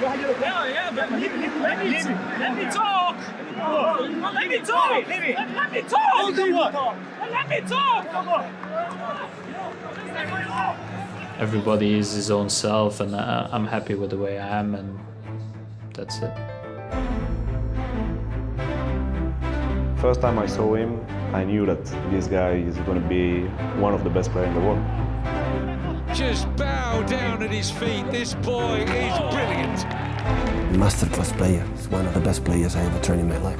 Yeah, but let me talk. Let me talk. Let me talk. Everybody is his own self, and I'm happy with the way I am, and that's it. First time I saw him, I knew that this guy is going to be one of the best players in the world. Just bow down at his feet. This boy is brilliant. Masterclass player. He's one of the best players I ever trained in my life.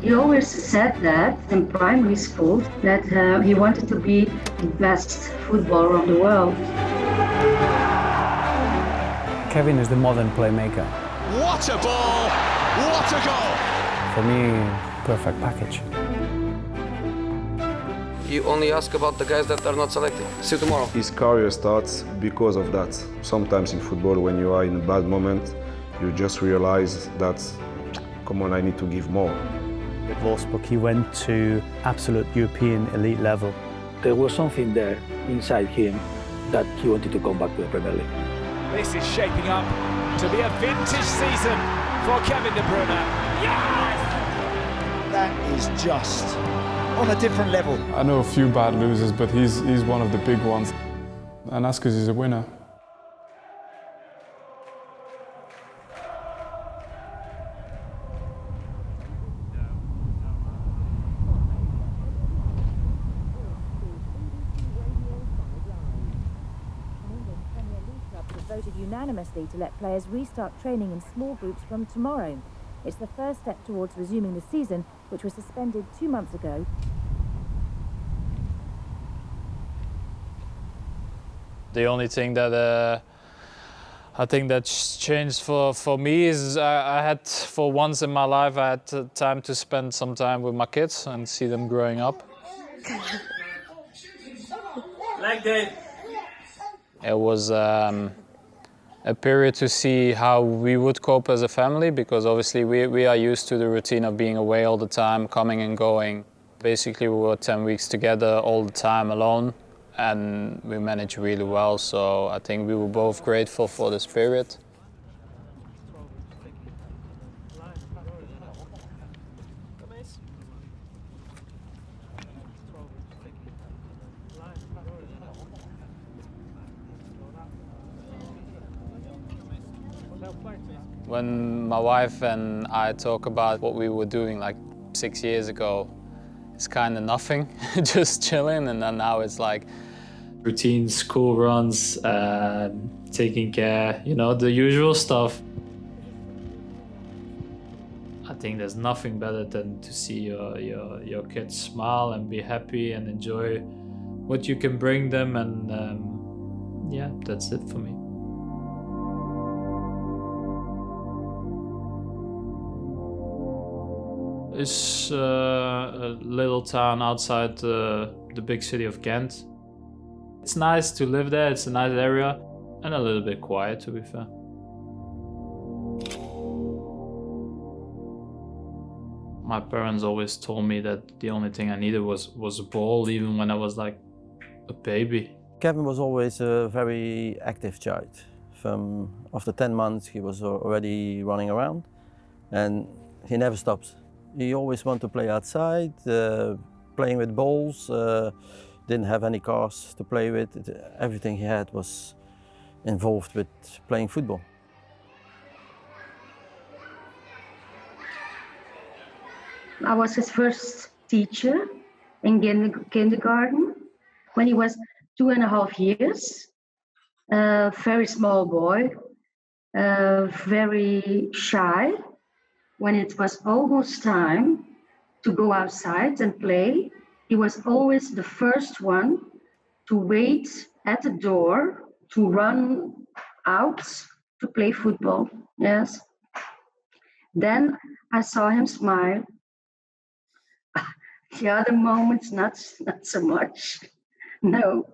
He always said that in primary school that he wanted to be the best footballer of the world. Kevin is the modern playmaker. What a ball! What a goal! For me, perfect package. You only ask about the guys that are not selected. See you tomorrow. His career starts because of that. Sometimes in football, when you are in a bad moment, you just realize that, come on, I need to give more. With Wolfsburg, he went to absolute European elite level. There was something there inside him that he wanted to come back to the Premier League. This is shaping up to be a vintage season for Kevin De Bruyne. Yes! That is just on a different level. I know a few bad losers, but he's one of the big ones. And that's because he's a winner. Voted unanimously to let players restart training in small groups from tomorrow. It's the first step towards resuming the season, which was suspended 2 months ago. The only thing that I think that's changed for me is I had, for once in my life, I had time to spend some time with my kids and see them growing up. Like that. It was a period to see how we would cope as a family, because obviously we are used to the routine of being away all the time, coming and going. Basically we were 10 weeks together all the time alone, and we managed really well, so I think we were both grateful for this period. When my wife and I talk about what we were doing like 6 years ago, it's kind of nothing, just chilling, and then now it's like routines, school runs, taking care, you know, the usual stuff. I think there's nothing better than to see your kids smile and be happy and enjoy what you can bring them, and yeah, that's it for me. It's a little town outside the big city of Ghent. It's nice to live there, it's a nice area, and a little bit quiet, to be fair. My parents always told me that the only thing I needed was a ball, even when I was like a baby. Kevin was always a very active child. After 10 months he was already running around, and he never stops. He always wanted to play outside, playing with balls, didn't have any cars to play with. Everything he had was involved with playing football. I was his first teacher in kindergarten when he was 2.5 years. A very small boy, very shy. When it was almost time to go outside and play, he was always the first one to wait at the door to run out to play football. Yes. Then I saw him smile. The other moments, not so much. No,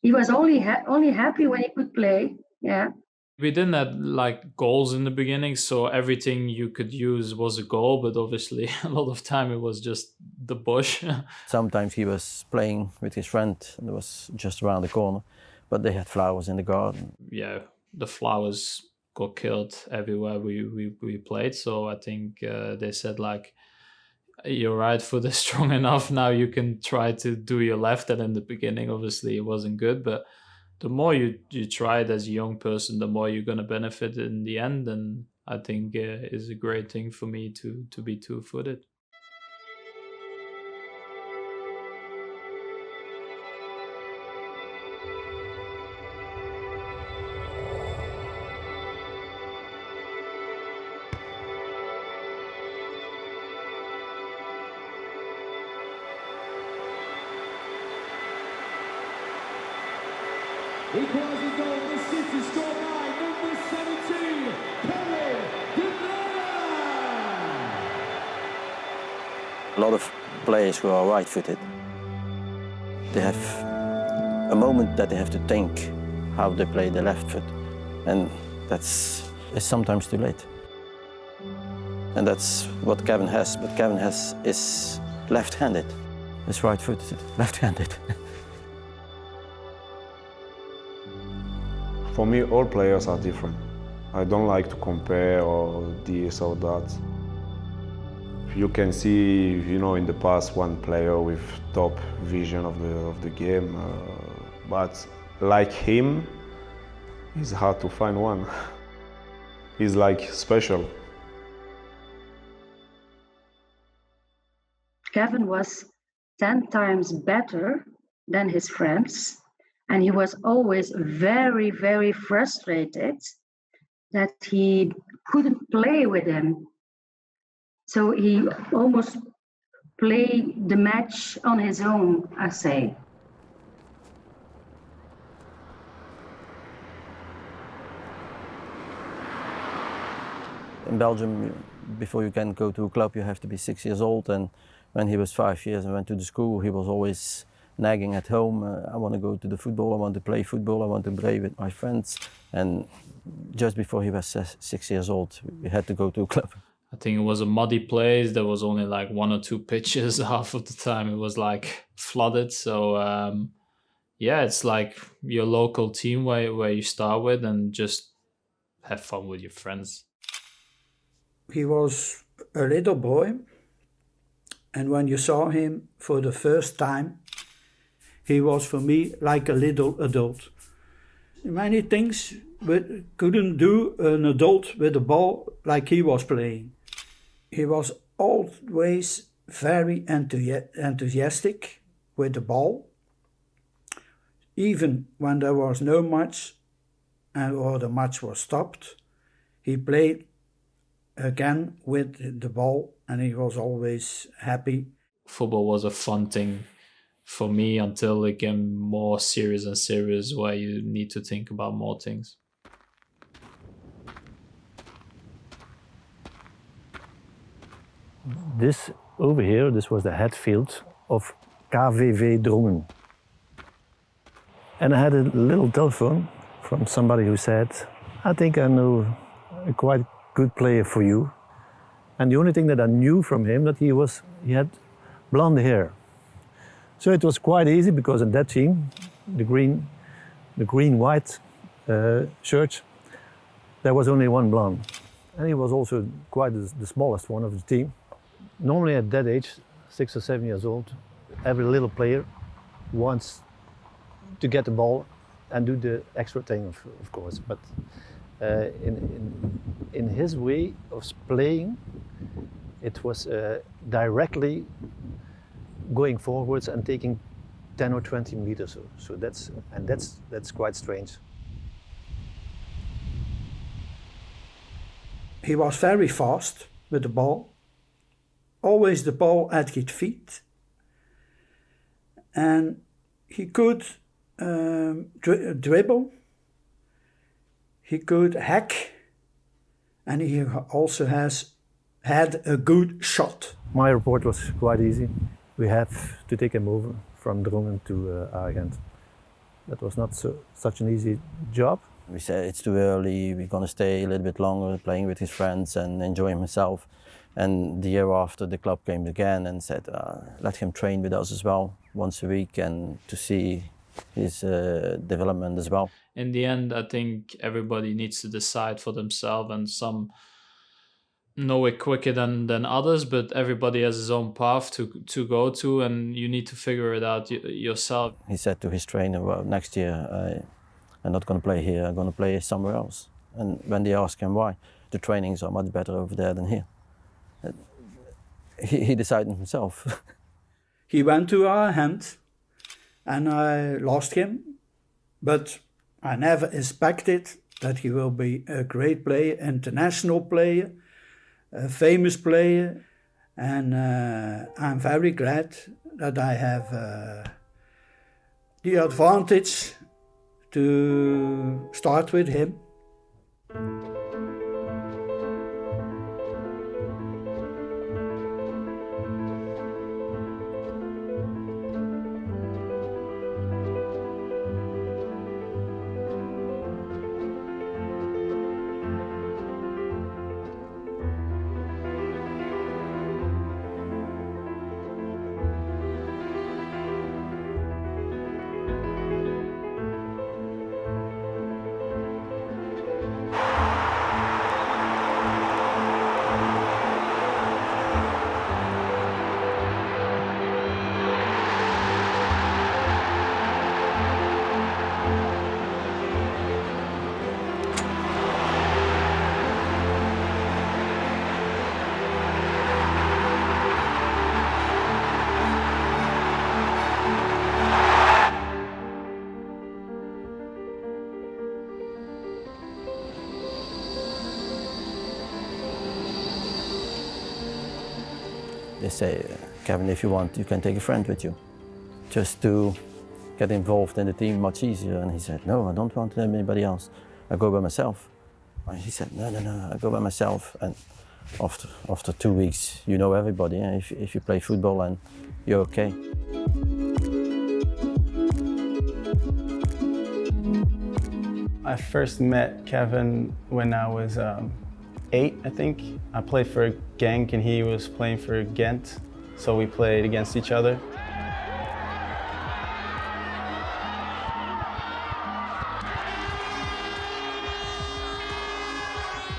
he was only happy when he could play. Yeah. We didn't have like goals in the beginning, so everything you could use was a goal, but obviously a lot of time it was just the bush. Sometimes he was playing with his friend, and it was just around the corner, but they had flowers in the garden. Yeah, the flowers got killed everywhere we played. So I think they said like, your right foot is strong enough now, you can try to do your left. And in the beginning, obviously, it wasn't good, but the more you try it as a young person, the more you're going to benefit in the end. And I think it's a great thing for me to be two-footed. Equalising goal, the City score by number 17, Pep Guardiola. A lot of players who are right-footed, they have a moment that they have to think how they play the left foot, and it's sometimes too late. And that's what Kevin has, but Kevin is left-handed. He's right-footed, left-handed. For me, all players are different. I don't like to compare or this or that. You can see, in the past, one player with top vision of the game, but like him, it's hard to find one. He's like special. Kevin was 10 times better than his friends. And he was always very, very frustrated that he couldn't play with him. So he almost played the match on his own, I say. In Belgium, before you can go to a club, you have to be 6 years old. And when he was 5 years and went to the school, he was always nagging at home, I want to go to the football, I want to play football, I want to play with my friends. And just before he was 6 years old, we had to go to a club. I think it was a muddy place. There was only like 1 or 2 pitches. Half of the time it was like flooded. So yeah, it's like your local team where you start with, and just have fun with your friends. He was a little boy, and when you saw him for the first time, he was for me like a little adult. Many things couldn't do an adult with a ball like he was playing. He was always very enthusiastic with the ball. Even when there was no match or the match was stopped, he played again with the ball, and he was always happy. Football was a fun thing for me until it became more serious and serious, where you need to think about more things. This over here, this was the head field of KVV Drongen. And I had a little telephone from somebody who said, I think I know a quite good player for you. And the only thing that I knew from him that he had blonde hair. So it was quite easy, because in that team, the green-white shirt, there was only one blonde. And he was also quite the smallest one of the team. Normally at that age, 6 or 7 years old, every little player wants to get the ball and do the extra thing, of course. But in his way of playing, it was directly going forwards and taking 10 or 20 meters. So that's quite strange. He was very fast with the ball, always the ball at his feet, and he could dribble, he could hack, and he also had a good shot. My report was quite easy. We had to take him over from Drongen to Agent. That was not such an easy job. We said it's too early, we're going to stay a little bit longer playing with his friends and enjoying himself. And the year after, the club came again and said, let him train with us as well once a week, and to see his development as well. In the end, I think everybody needs to decide for themselves, and some know it quicker than others, but everybody has his own path to go to, and you need to figure it out yourself. He said to his trainer, well, next year I'm not going to play here, I'm going to play somewhere else. And when they asked him why, the trainings are much better over there than here. He decided himself. He went to our hand and I lost him, but I never expected that he will be a great player, international player, a famous player, and I'm very glad that I have the advantage to start with him. They say, Kevin, if you want, you can take a friend with you, just to get involved in the team much easier. And he said, no, I don't want anybody else. I go by myself. And he said, no, I go by myself. And after 2 weeks, you know everybody. If you play football and you're okay. I first met Kevin when I was 8, I think. I played for Genk and he was playing for Ghent, so we played against each other.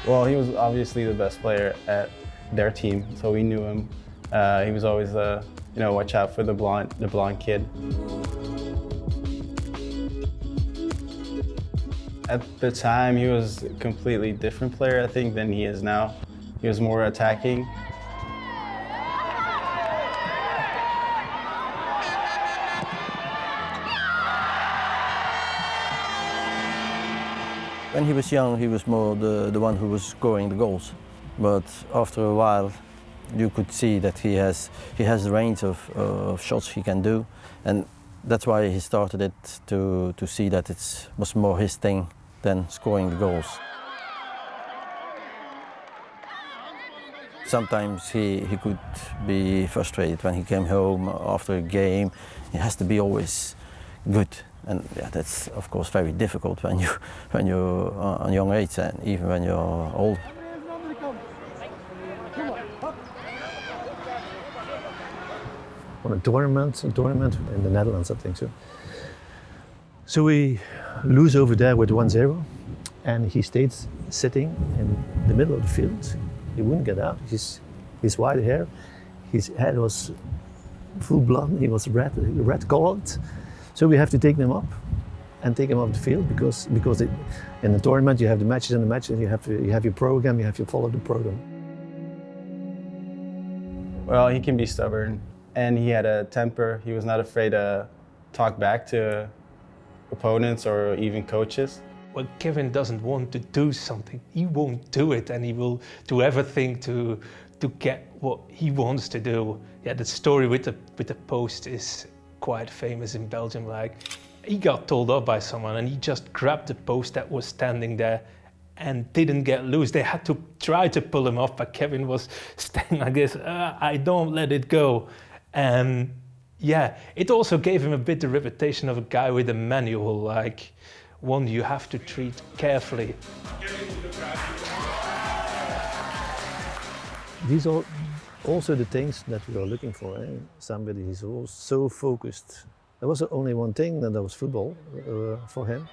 Well, he was obviously the best player at their team, so we knew him. He was always, watch out for the blonde kid. At the time, he was a completely different player, I think, than he is now. He was more attacking. When he was young, he was more the one who was scoring the goals. But after a while, you could see that he has a range of shots he can do, and that's why he started it to see that it was more his thing than scoring the goals. Sometimes he could be frustrated when he came home after a game. He has to be always good, and yeah, that's of course very difficult when you're on young age and even when you're old. On a tournament in the Netherlands, I think so. So we lose over there with 1-0, and he stayed sitting in the middle of the field. He wouldn't get out. His white hair, his head was full blood. He was red colored. So we have to take him up and take him off the field because in the tournament you have the matches and the matches. You have your program. You have to follow the program. Well, he can be stubborn, and he had a temper. He was not afraid to talk back to opponents or even coaches. When Kevin doesn't want to do something, he won't do it, and he will do everything to get what he wants to do. Yeah, the story with the post is quite famous in Belgium. Like, he got told off by someone, and he just grabbed the post that was standing there and didn't get loose. They had to try to pull him off, but Kevin was staying like this. I don't let it go. And yeah, it also gave him a bit the reputation of a guy with a manual, like one you have to treat carefully. These are also the things that we are looking for. Somebody who's so focused There was only one thing, and that was football for him.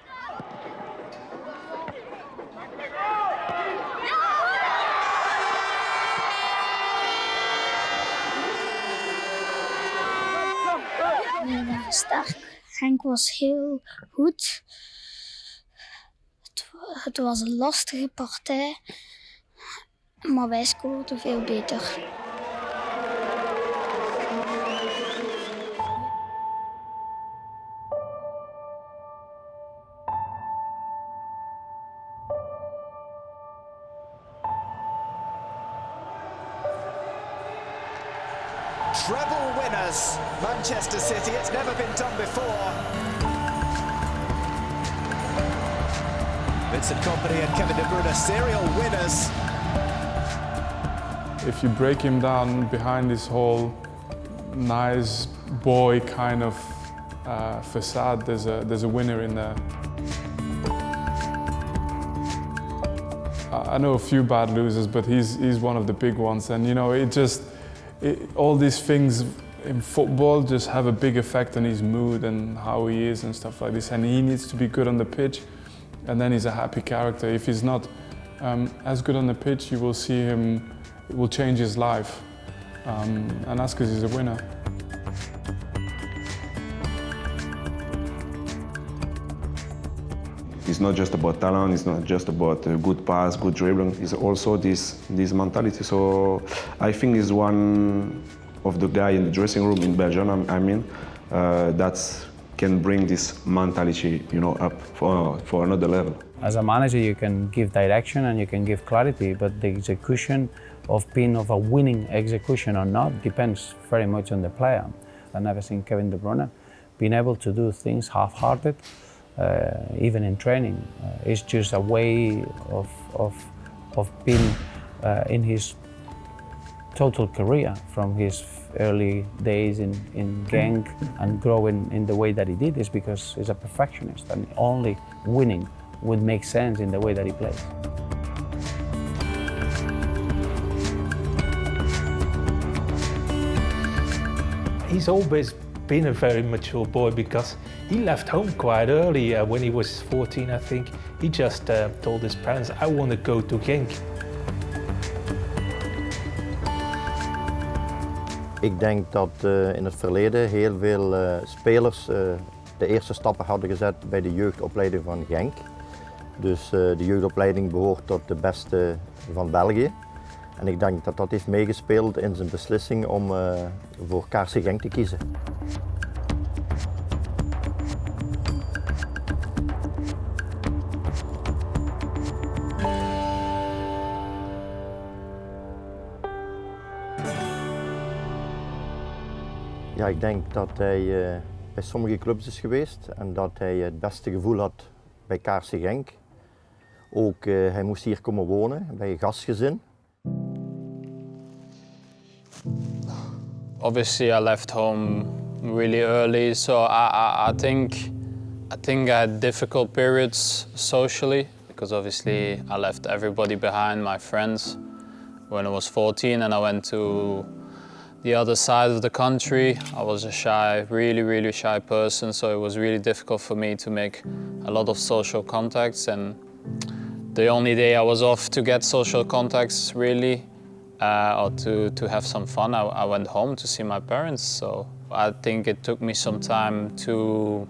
We waren sterk. Genk was heel goed. Het was een lastige partij, maar wij scoorden veel beter. Treble winners, Manchester City. It's never been done before. Vincent Kompany and Kevin De Bruyne, serial winners. If you break him down behind this whole nice boy kind of facade, there's a winner in there. I know a few bad losers, but he's one of the big ones, and you know, all these things in football just have a big effect on his mood and how he is and stuff like this. And he needs to be good on the pitch, and then he's a happy character. If he's not as good on the pitch, you will see him, it will change his life. And that's because he's a winner. It's not just about talent, it's not just about a good pass, good dribbling, it's also this mentality. So I think it's one of the guys in the dressing room in Belgium, that can bring this mentality, you know, up for another level. As a manager, you can give direction and you can give clarity, but the execution of being of a winning execution or not depends very much on the player. I've never seen Kevin De Bruyne being able to do things half-hearted. Even in training, it's just a way of being in his total career, from his early days in Genk and growing in the way that he did, is because he's a perfectionist and only winning would make sense in the way that he plays. He's always been a very mature boy because he left home quite early. When he was 14, I think, he just told his parents, I want to go to Genk. Ik denk dat in het verleden heel veel spelers de eerste stappen hadden gezet bij de jeugdopleiding van Genk. Dus de jeugdopleiding behoort tot de beste van België. En ik denk dat dat heeft meegespeeld in zijn beslissing om voor KRC Genk te kiezen. Ja, ik denk dat hij bij sommige clubs is geweest en dat hij het beste gevoel had bij KRC Genk. Ook hij moest hier komen wonen bij een gastgezin. Obviously, I left home really early, so I think I had difficult periods socially, because obviously I left everybody behind, my friends, when I was 14, and I went to the other side of the country. I was a shy, really shy person, so it was really difficult for me to make a lot of social contacts, and the only day I was off to get social contacts really, or to have some fun, I went home to see my parents. So I think it took me some time to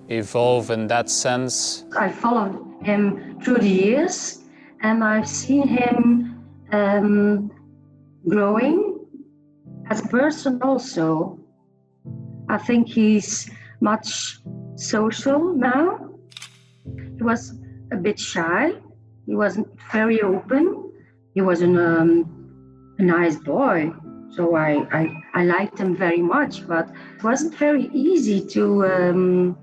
evolve in that sense. I followed him through the years, and I've seen him growing as a person also. I think he's much social now. He was a bit shy. He wasn't very open. He was a nice boy, so I liked him very much, but it wasn't very easy to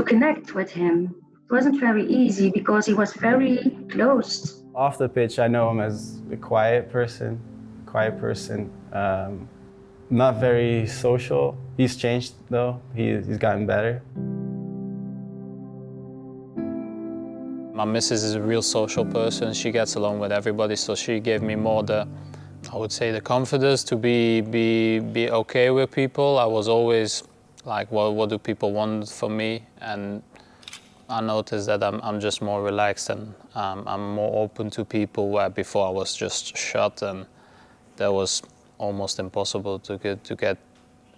connect with him. It wasn't very easy because he was very closed. Off the pitch, I know him as a quiet person. Not very social. He's changed though, he's gotten better. My missus is a real social person. She gets along with everybody, so she gave me more the confidence to be okay with people. I was always like what do people want from me, and I noticed that I'm just more relaxed and I'm more open to people, where before I was just shut, and that was almost impossible to get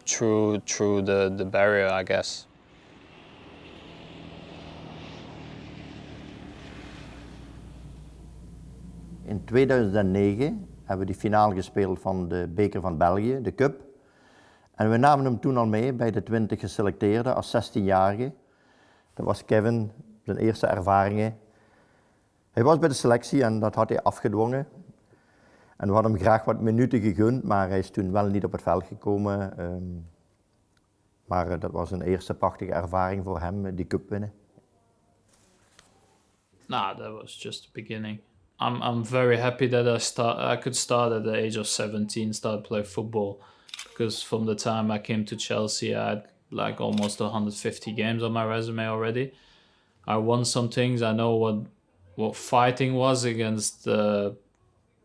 through the barrier, I guess. In 2009 hebben we de finale gespeeld van de beker van België, de Cup. En we namen hem toen al mee bij de 20 geselecteerden als 16-jarige. Dat was Kevin, zijn eerste ervaringen. Hij was bij de selectie en dat had hij afgedwongen. En we hadden hem graag wat minuten gegund, maar hij is toen wel niet op het veld gekomen. Maar dat was een eerste prachtige ervaring voor hem, die cup winnen. Nah, that was just the beginning. I'm very happy that I could start at the age of 17, start play football, because from the time I came to Chelsea, I had like almost 150 games on my resume already. I won some things. I know what fighting was against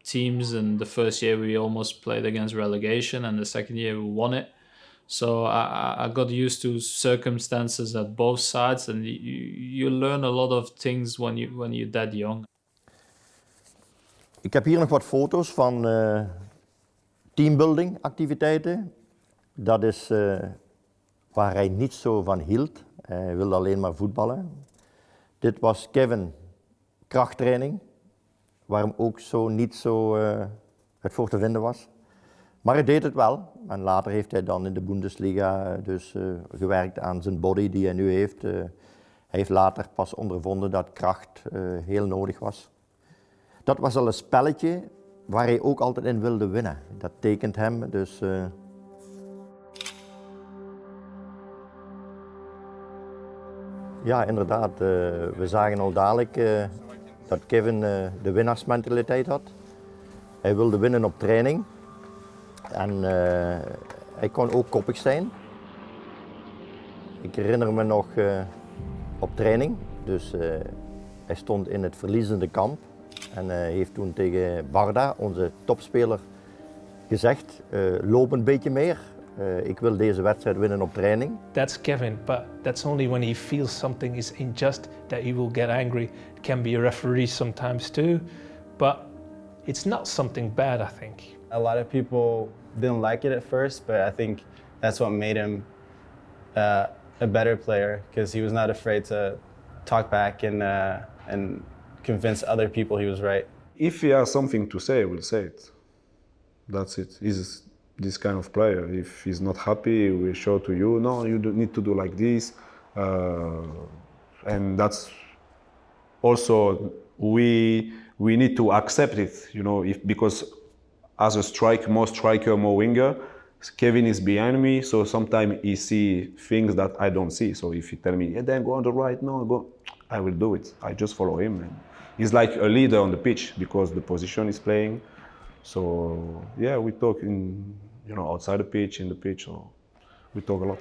teams. In the first year we almost played against relegation, and the second year we won it. So I got used to circumstances at both sides, and you learn a lot of things when you're that young. Ik heb hier nog wat foto's van teambuilding activiteiten. Dat is waar hij niet zo van hield. Hij wilde alleen maar voetballen. Dit was Kevin, krachttraining, waar hem ook niet zo het voor te vinden was. Maar hij deed het wel. En later heeft hij dan in de Bundesliga dus gewerkt aan zijn body die hij nu heeft. Hij heeft later pas ondervonden dat kracht heel nodig was. Dat was al een spelletje waar hij ook altijd in wilde winnen. Dat tekent hem, dus... Ja, inderdaad. We zagen al dadelijk dat Kevin de winnaarsmentaliteit had. Hij wilde winnen op training. En hij kon ook koppig zijn. Ik herinner me nog op training. Dus hij stond in het verliezende kamp. En heeft toen tegen Barda, onze topspeler, gezegd, loop een beetje meer. Ik wil deze wedstrijd winnen op training. That's Kevin, but that's only when he feels something is unjust that he will get angry. It can be a referee sometimes too, but it's not something bad, I think. A lot of people didn't like it at first, but I think that's what made him a better player, because he was not afraid to talk back and convince other people he was right. If he has something to say, he will say it. That's it. He's this kind of player. If he's not happy, he will show to you, no, you don't need to do like this. And that's also, we need to accept it, you know, because as a more striker, more winger, Kevin is behind me, so sometimes he see things that I don't see. So if he tell me, yeah, then go on the right, no, go, I will do it. I just follow him. And he's like a leader on the pitch because the position is playing. So yeah, we talk outside the pitch, in the pitch, so we talk a lot.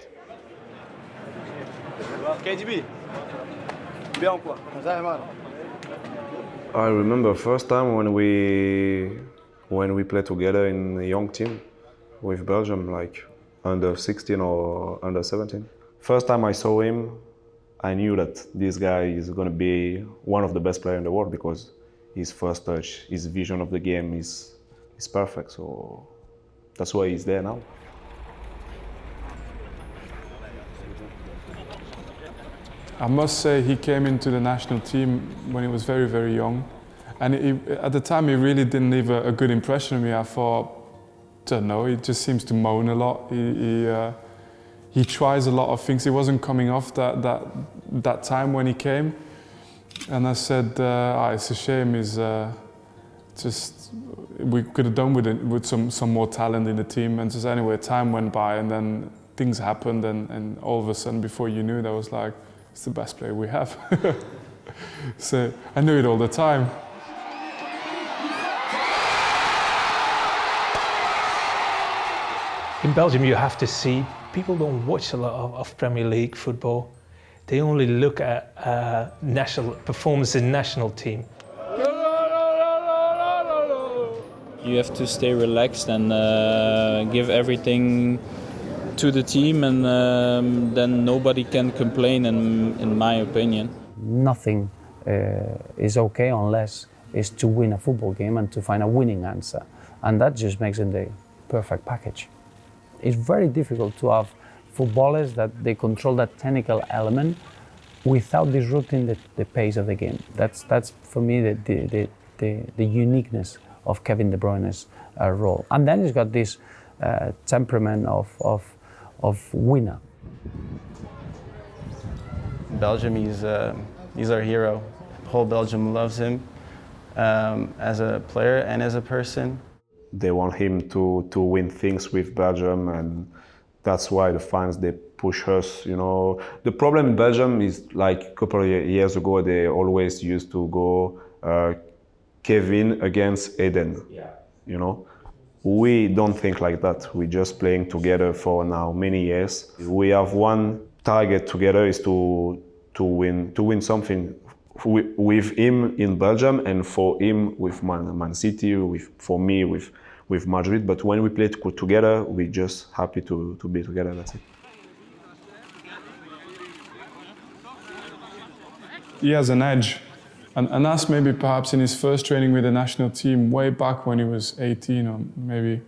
KGB, bien quoi? I remember first time when we played together in a young team with Belgium, like under 16 or under 17. First time I saw him, I knew that this guy is going to be one of the best players in the world, because his first touch, his vision of the game is perfect. So that's why he's there now. I must say he came into the national team when he was very, very young. And at the time he really didn't leave a good impression on me. I thought, don't know, he just seems to moan a lot. He tries a lot of things. He wasn't coming off that time when he came. And I said, it's a shame. We could have done with some more talent in the team. And just anyway, time went by and then things happened, and all of a sudden, before you knew it, I was like, it's the best player we have. So I knew it all the time. In Belgium, you have to see, people don't watch a lot of Premier League football. They only look at national performance in national team. You have to stay relaxed and give everything to the team, and then nobody can complain, in my opinion. Nothing is okay unless it's to win a football game and to find a winning answer. And that just makes it the perfect package. It's very difficult to have footballers that they control that technical element without disrupting the pace of the game. That's for me the uniqueness of Kevin De Bruyne's role. And then he's got this temperament of winner. Belgium, he's our hero. Whole Belgium loves him as a player and as a person. They want him to win things with Belgium, and that's why the fans, they push us, you know. The problem in Belgium is, like a couple of years ago, they always used to go Kevin against Eden, you know. We don't think like that. We're just playing together for now many years. We have one target together, is to win something with him in Belgium, and for him with Man City, for me with Madrid. But when we play together, we're just happy to be together. That's it. He has an edge, and that's maybe perhaps in his first training with the national team way back when he was 18, or maybe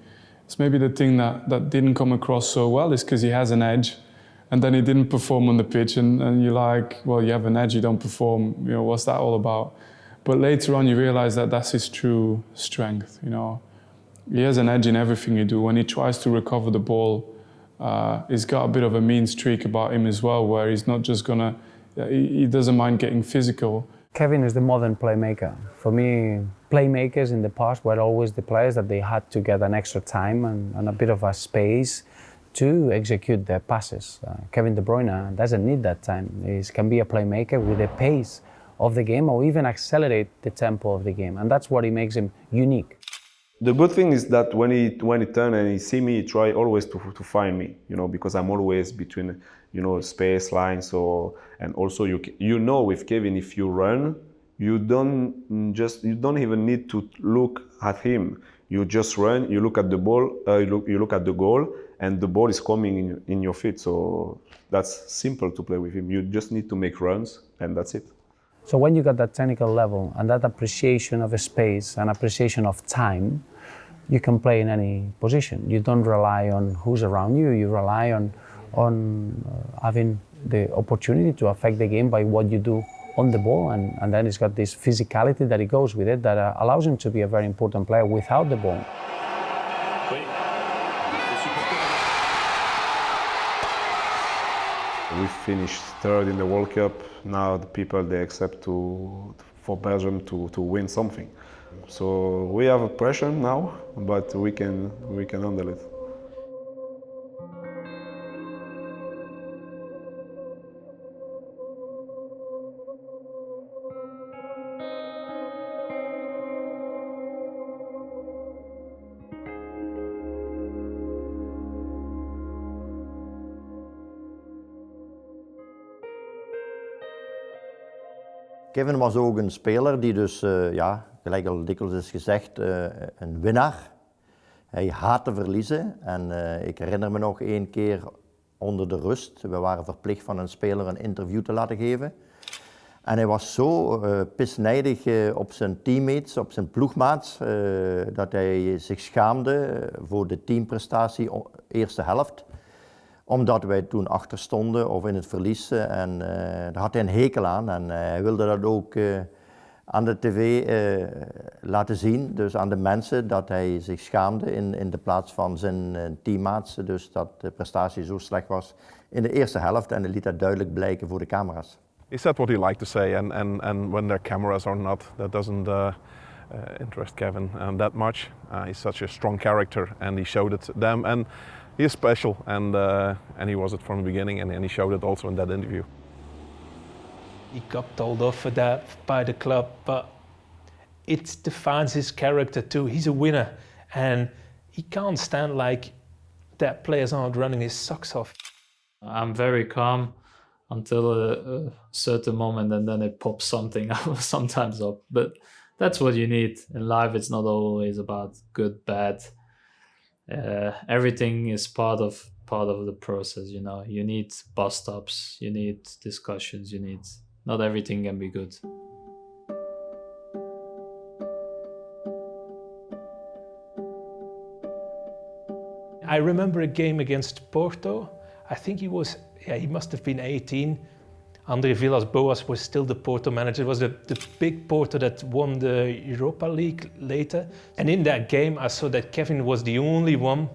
it's maybe the thing that didn't come across so well is because he has an edge. And then he didn't perform on the pitch, and you're like, well, you have an edge, you don't perform, you know, what's that all about? But later on you realize that that's his true strength, you know. He has an edge in everything you do. When he tries to recover the ball, he's got a bit of a mean streak about him as well, where he's not just gonna, he doesn't mind getting physical. Kevin is the modern playmaker. For me, playmakers in the past were always the players that they had to get an extra time and a bit of a space to execute their passes. Kevin De Bruyne doesn't need that time. He can be a playmaker with the pace of the game, or even accelerate the tempo of the game, and that's what makes him unique. The good thing is that when he turns and he see me, he try always to find me, you know, because I'm always between, you know, space lines. And also you know with Kevin, if you run, you don't even need to look at him. You just run, you look at the ball, you look at the goal, and the ball is coming in your feet. So that's simple to play with him. You just need to make runs, and that's it. So when you got that technical level and that appreciation of a space and appreciation of time, you can play in any position. You don't rely on who's around you. You rely on having the opportunity to affect the game by what you do on the ball, and then he's got this physicality that he goes with it that allows him to be a very important player without the ball. We finished third in the World Cup. Now the people, they accept for Belgium to win something. So we have a pressure now, but we can handle it. Kevin was ook een speler die dus, gelijk al dikwijls is gezegd, een winnaar. Hij haatte verliezen en ik herinner me nog één keer onder de rust. We waren verplicht van een speler een interview te laten geven. En hij was zo pisnijdig op zijn teammates, op zijn ploegmaats, dat hij zich schaamde voor de teamprestatie eerste helft. Omdat wij toen achter stonden of in het verlies en daar had hij een hekel aan en hij wilde dat ook aan de tv laten zien, dus aan de mensen, dat hij zich schaamde in de plaats van zijn teammaats, dus dat de prestatie zo slecht was in de eerste helft en hij liet dat duidelijk blijken voor de camera's. He said what he liked to say and when there are cameras or not, that doesn't interest Kevin that much. He's such a strong character and he showed it to them. And he is special, and he was it from the beginning, and he showed it also in that interview. He got told off for that by the club, but it defines his character too. He's a winner, and he can't stand like that players aren't running his socks off. I'm very calm until a certain moment, and then it pops something sometimes up. But that's what you need in life. It's not always about good, bad. Everything is part of part of the process, you know. You need bus stops, you need discussions, not everything can be good. I remember a game against Porto. I think he must have been 18. André Villas-Boas was still the Porto manager. It was the big Porto that won the Europa League later. And in that game, I saw that Kevin was the only one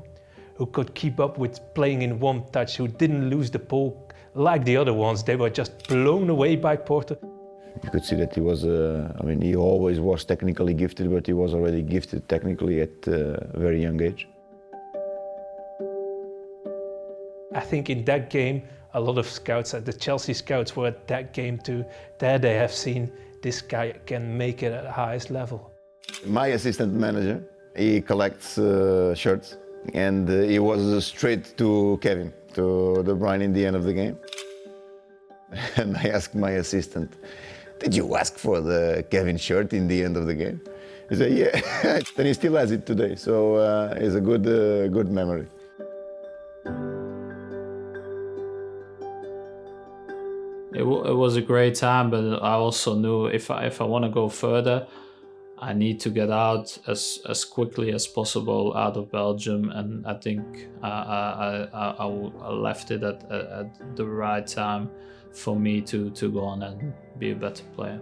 who could keep up with playing in one touch, who didn't lose the ball like the other ones. They were just blown away by Porto. You could see that he was, he always was technically gifted, but he was already gifted technically at a very young age. I think in that game, a lot of scouts, the Chelsea scouts were at that game too. There they have seen this guy can make it at the highest level. My assistant manager, he collects shirts, and he was straight to Kevin, to the Bruyne in the end of the game. And I asked my assistant, "Did you ask for the Kevin shirt in the end of the game?" He said, "Yeah." And he still has it today, so it's a good memory. It was a great time, but I also knew if I want to go further, I need to get out as quickly as possible out of Belgium, and I think I left it at the right time for me to go on and be a better player.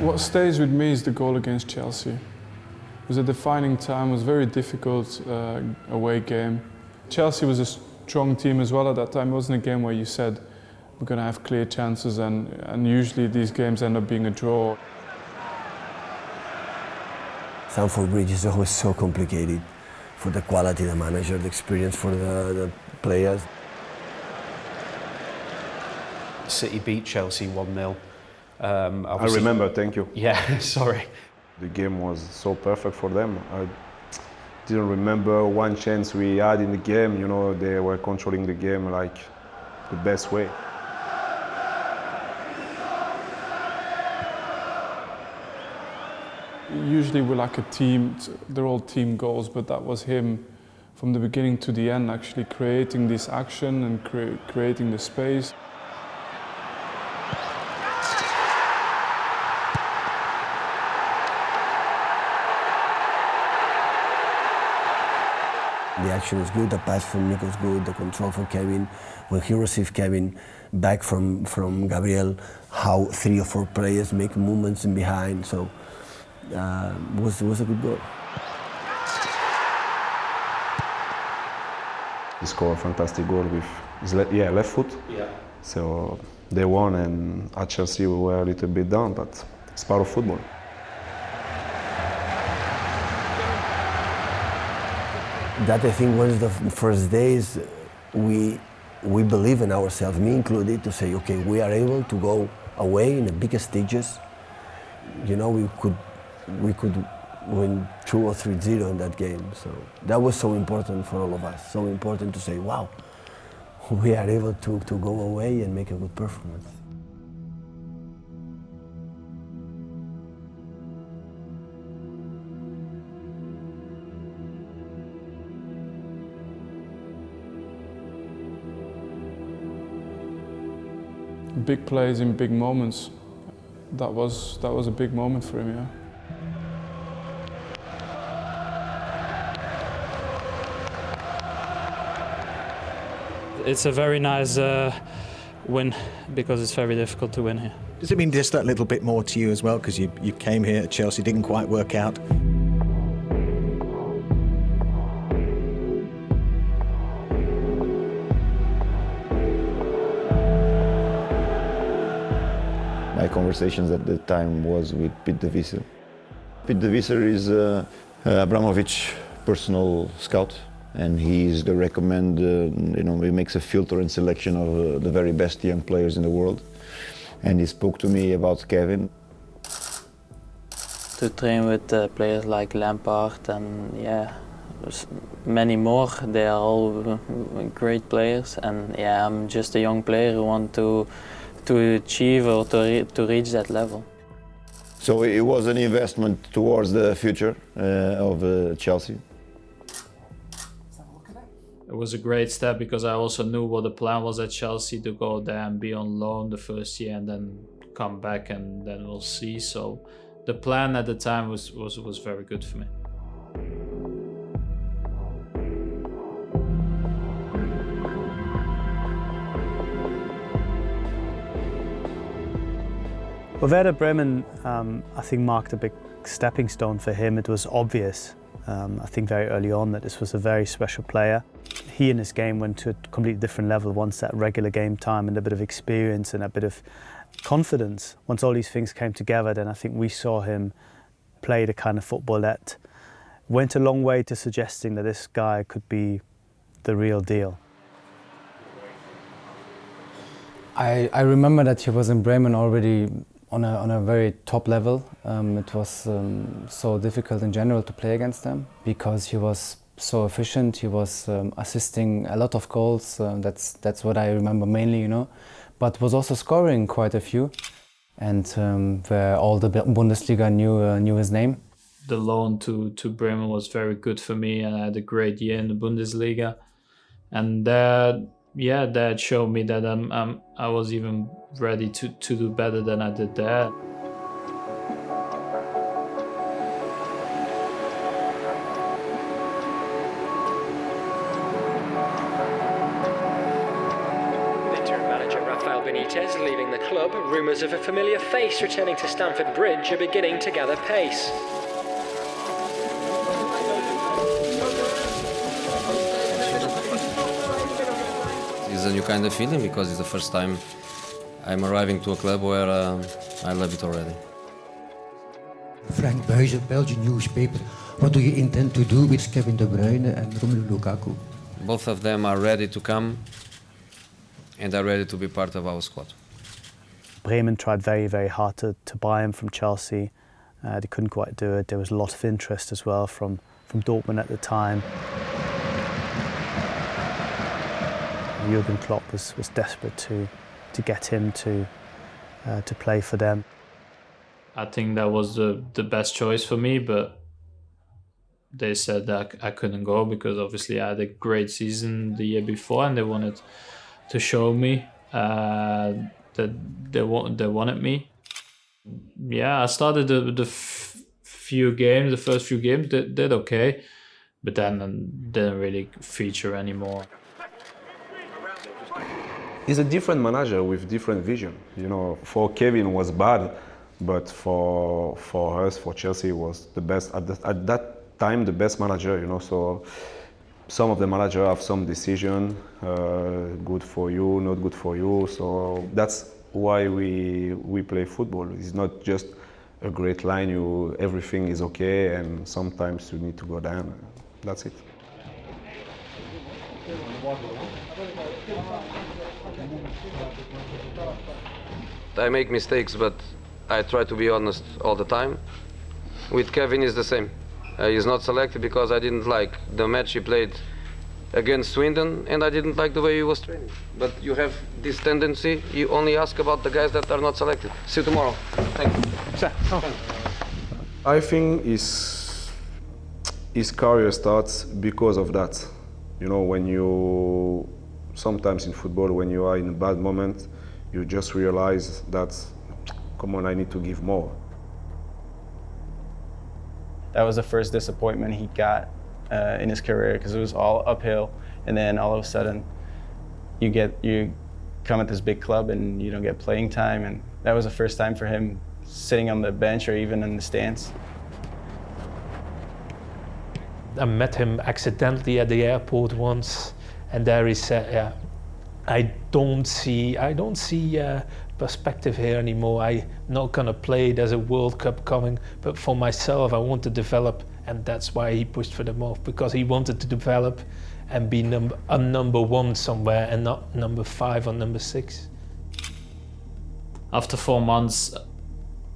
What stays with me is the goal against Chelsea. It was a defining time, it was a very difficult away game. Chelsea was a strong team as well at that time. It wasn't a game where you said, we're going to have clear chances, and usually these games end up being a draw. Stamford Bridge is always so complicated for the quality, the manager, the experience for the players. City beat Chelsea 1-0. I remember, thank you. Yeah, sorry. The game was so perfect for them. I didn't remember one chance we had in the game. You know, they were controlling the game like the best way. Usually we're like a team, they're all team goals, but that was him from the beginning to the end, actually creating this action and creating the space. The action was good, the pass from Nico was good, the control for Kevin. When he received Kevin back from Gabriel, how 3 or 4 players make movements in behind, so was a good goal. He scored a fantastic goal with his left foot. Yeah. So they won, and at Chelsea we were a little bit down, but it's part of football. That I think was the first days we believe in ourselves, me included, to say, okay, we are able to go away in the biggest stages. You know, we could win 2 or 3-0 in that game. So that was so important for all of us. So important to say, wow, we are able to go away and make a good performance. Big plays in big moments. That was a big moment for him, yeah. It's a very nice win, because it's very difficult to win here. Does it mean just that little bit more to you as well, because you came here at Chelsea, didn't quite work out? My conversations at the time was with Pete de Visser. Pete de Visser is Abramovich's personal scout, and he is the recommend. He makes a filter and selection of the very best young players in the world. And he spoke to me about Kevin. to train with players like Lampard and many more. They are all great players, and I'm just a young player who want to achieve or to reach that level. So it was an investment towards the future of Chelsea. It was a great step because I also knew what the plan was at Chelsea, to go there and be on loan the first year and then come back, and then we'll see. So the plan at the time was very good for me. Well, Werder Bremen, I think, marked a big stepping stone for him. It was obvious, I think, very early on that this was a very special player. He and his game went to a completely different level once that regular game time and a bit of experience and a bit of confidence. Once all these things came together, then I think we saw him play the kind of football that went a long way to suggesting that this guy could be the real deal. I remember that he was in Bremen already on a very top level. It was so difficult in general to play against them because he was so efficient. He was assisting a lot of goals. That's what I remember mainly, you know. But was also scoring quite a few, and where all the Bundesliga knew his name. The loan to Bremen was very good for me, and I had a great year in the Bundesliga, and that showed me that I was even ready to do better than I did there. Leaving the club, rumours of a familiar face returning to Stamford Bridge are beginning to gather pace. It's a new kind of feeling because it's the first time I'm arriving to a club where I love it already. Frank Buijsen, Belgian newspaper. What do you intend to do with Kevin De Bruyne and Romelu Lukaku? Both of them are ready to come and are ready to be part of our squad. Bremen tried very, very hard to buy him from Chelsea. They couldn't quite do it. There was a lot of interest as well from Dortmund at the time. Jurgen Klopp was desperate to get him to play for them. I think that was the best choice for me, but they said that I couldn't go because obviously I had a great season the year before, and they wanted to show me that they wanted me. Yeah, I started the first few games did okay, but then didn't really feature anymore. He's a different manager with different vision. You know, for Kevin was bad, but for us, for Chelsea, was the best at that time, the best manager. You know, so some of the managers have some decision, good for you, not good for you. So that's why we play football. It's not just a great line. Everything is okay, and sometimes you need to go down. That's it. I make mistakes, but I try to be honest all the time. With Kevin is the same. He's not selected because I didn't like the match he played against Swindon, and I didn't like the way he was training. But you have this tendency, you only ask about the guys that are not selected. See you tomorrow. Thank you. I think his career starts because of that. You know, sometimes in football, when you are in a bad moment, you just realize that, come on, I need to give more. That was the first disappointment he got in his career because it was all uphill, and then all of a sudden you come at this big club and you don't get playing time, and that was the first time for him sitting on the bench or even in the stands. I met him accidentally at the airport once, and there he said, I don't see perspective here anymore. I'm not gonna play. There's a World Cup coming, but for myself, I want to develop, and that's why he pushed for the move, because he wanted to develop and be number one somewhere, and not number 5 or number 6. After 4 months,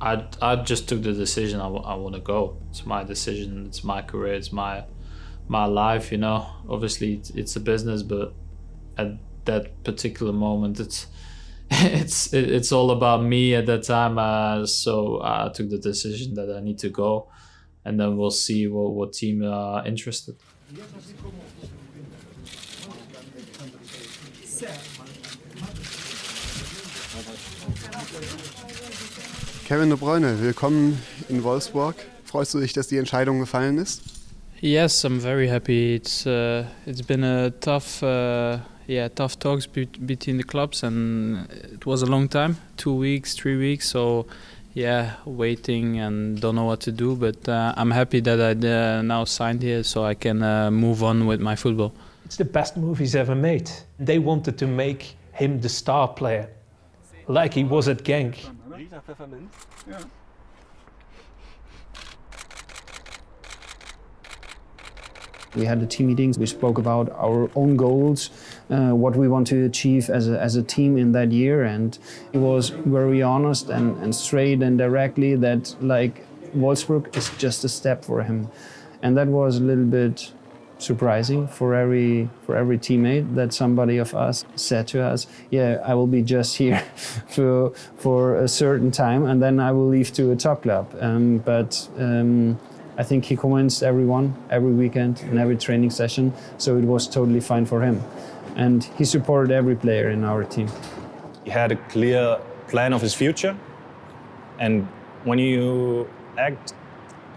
I just took the decision. I want to go. It's my decision. It's my career. It's my life. You know. Obviously, it's a business, but at that particular moment, it's all about me at that time. So I took the decision that I need to go, and then we'll see what team are interested. Kevin De Bruyne, willkommen in Wolfsburg. Freust du dich, dass die Entscheidung gefallen ist? Yes, I'm very happy. It's been a tough talks between the clubs, and it was a long time, 2 weeks, 3 weeks. So yeah, waiting and don't know what to do. But I'm happy that I now signed here, so I can move on with my football. It's the best move he's ever made. They wanted to make him the star player, like he was at Genk. We had the team meetings, we spoke about our own goals, what we want to achieve as a team in that year, and it was very honest and straight and directly that like Wolfsburg is just a step for him. And that was a little bit surprising for every teammate, that somebody of us said to us, yeah, I will be just here for a certain time and then I will leave to a top club. But I think he convinced everyone every weekend and every training session, so it was totally fine for him. And he supported every player in our team. He had a clear plan of his future, and when you act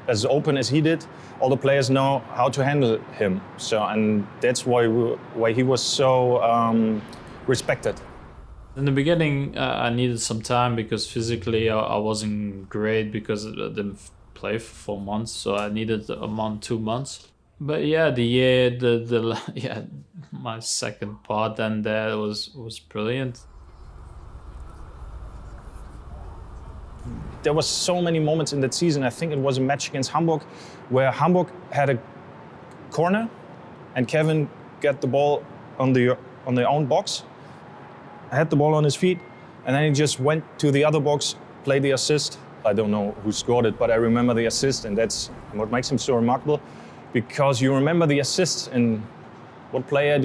as open as he did, all the players know how to handle him. So, and that's why he was so respected. In the beginning, I needed some time because physically I wasn't great because I didn't play for 4 months. So I needed a month, 2 months. But yeah, my second part and there was brilliant. There was so many moments in that season. I think it was a match against Hamburg, where Hamburg had a corner, and Kevin got the ball on their own box, had the ball on his feet, and then he just went to the other box, played the assist. I don't know who scored it, but I remember the assist, and that's what makes him so remarkable, because you remember the assists, and what player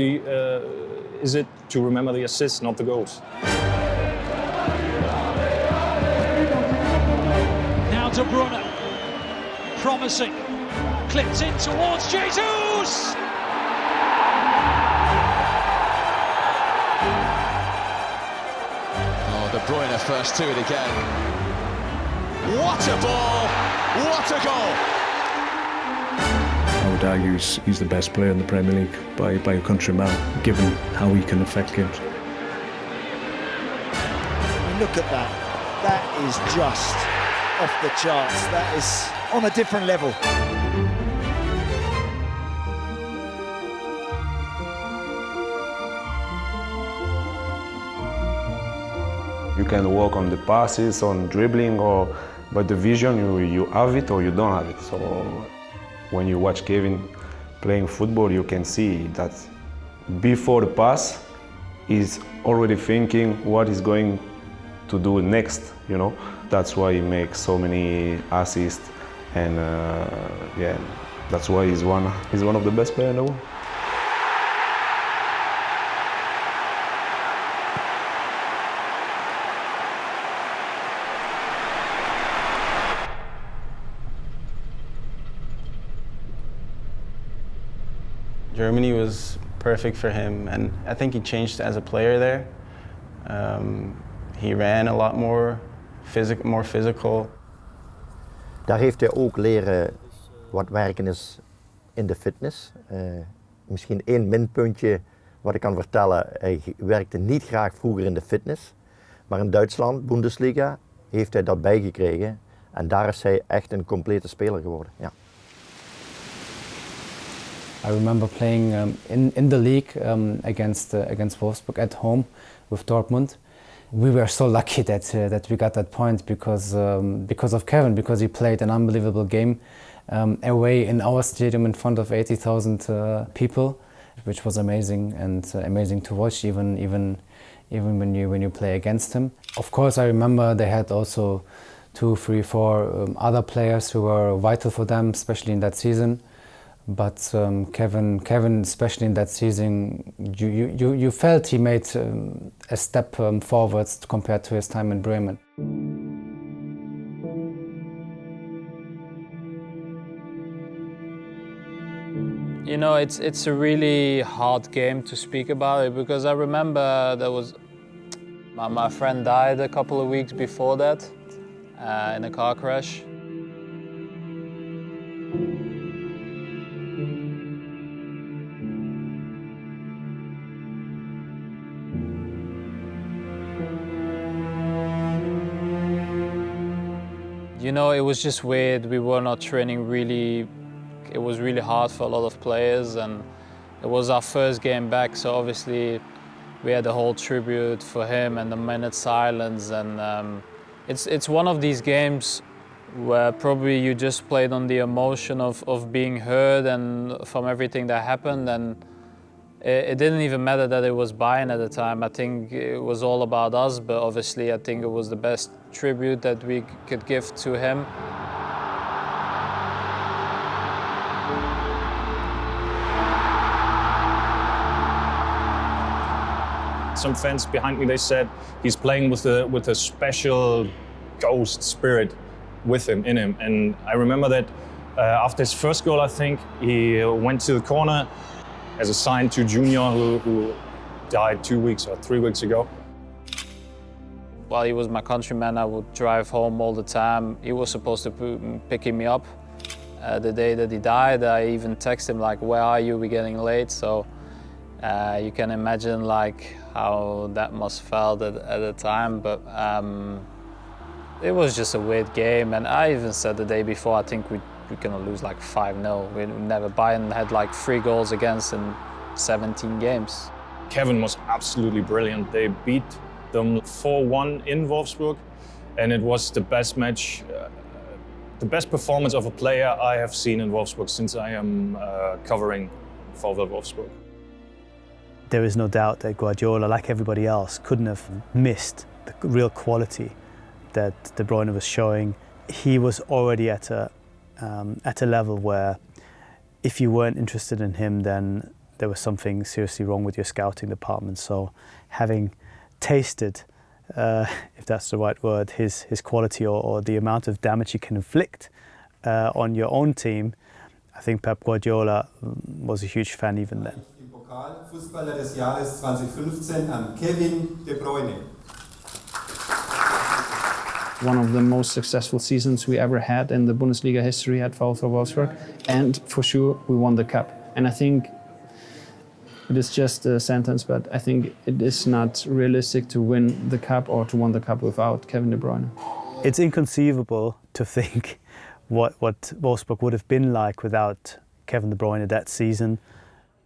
is it to remember the assists, not the goals? To Bruyne, promising, clipped in towards Jesus! Oh, De Bruyne first to it again. What a ball! What a goal! I would argue he's the best player in the Premier League by a country mile, given how he can affect games. Look at that. That is just off the charts. That is on a different level. You can work on the passes, on dribbling, but the vision, you have it or you don't have it. So when you watch Kevin playing football, you can see that before the pass, he's already thinking what he's going to do next, you know. That's why he makes so many assists, and yeah, that's why he's one of the best players in the world. Germany was perfect for him, and I think he changed as a player there. He ran a lot more physical. Daar heeft hij ook leren wat werken is in de fitness. Misschien 1 minpuntje wat ik kan vertellen. Hij werkte niet graag vroeger in de fitness. Maar in Duitsland, Bundesliga, heeft hij dat bijgekregen. En daar is hij echt een complete speler geworden. Ja. I remember playing in the league against Wolfsburg at home with Dortmund. We were so lucky that we got that point because of Kevin, because he played an unbelievable game away in our stadium in front of 80,000 people, which was amazing and amazing to watch, even when you play against him. Of course, I remember they had also 2, 3, 4 other players who were vital for them, especially in that season. But Kevin, especially in that season, you felt he made a step forwards compared to his time in Bremen. You know, it's a really hard game to speak about it, because I remember there was my friend died a couple of weeks before that in a car crash. You know, it was just weird. We were not training really. It was really hard for a lot of players, and it was our first game back, so obviously we had the whole tribute for him and the minute silence, and it's one of these games where probably you just played on the emotion of being heard and from everything that happened, and it didn't even matter that it was Bayern at the time. I think it was all about us, but obviously I think it was the best tribute that we could give to him. Some fans behind me, they said he's playing with a special ghost spirit with him, in him. And I remember that after his first goal, I think, he went to the corner as a sign to Junior, who died 2 weeks or 3 weeks ago. While he was my countryman, I would drive home all the time. He was supposed to pick me up. The day that he died, I even texted him like, "Where are you? We're getting late." So you can imagine like how that must felt at the time. But it was just a weird game, and I even said the day before, I think we're gonna lose like 5-0. Bayern had like 3 goals against in 17 games. Kevin was absolutely brilliant. They beat them 4-1 in Wolfsburg, and it was the best match, the best performance of a player I have seen in Wolfsburg since I am covering VfL Wolfsburg. There is no doubt that Guardiola, like everybody else, couldn't have missed the real quality that De Bruyne was showing. He was already at a level where if you weren't interested in him, then there was something seriously wrong with your scouting department. So having tasted, if that's the right word, his quality or the amount of damage he can inflict on your own team, I think Pep Guardiola was a huge fan even then. Fußballer des Jahres 2015 an Kevin De Bruyne. One of the most successful seasons we ever had in the Bundesliga history at VfL Wolfsburg, and for sure we won the cup. And I think it is just a sentence, but I think it is not realistic to win the cup or to win the cup without Kevin De Bruyne. It's inconceivable to think what Wolfsburg would have been like without Kevin De Bruyne that season.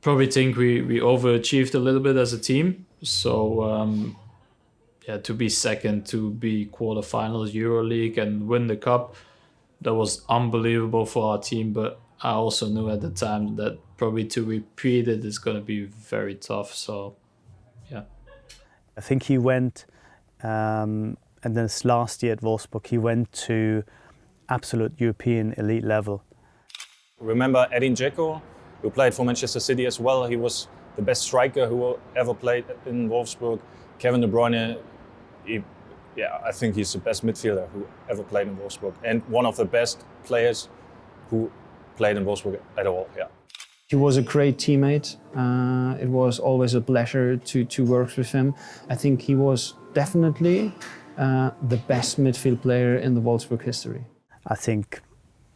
Probably think we overachieved a little bit as a team. So yeah, to be second, to be quarterfinals EuroLeague and win the cup, that was unbelievable for our team. But I also knew at the time that probably to repeat it is going to be very tough. So yeah. I think he went, and then this last year at Wolfsburg, he went to absolute European elite level. Remember Edin Dzeko, who played for Manchester City as well. He was the best striker who ever played in Wolfsburg. Kevin De Bruyne, I think he's the best midfielder who ever played in Wolfsburg, and one of the best players who played in Wolfsburg at all. Yeah. He was a great teammate. It was always a pleasure to work with him. I think he was definitely the best midfield player in the Wolfsburg history. I think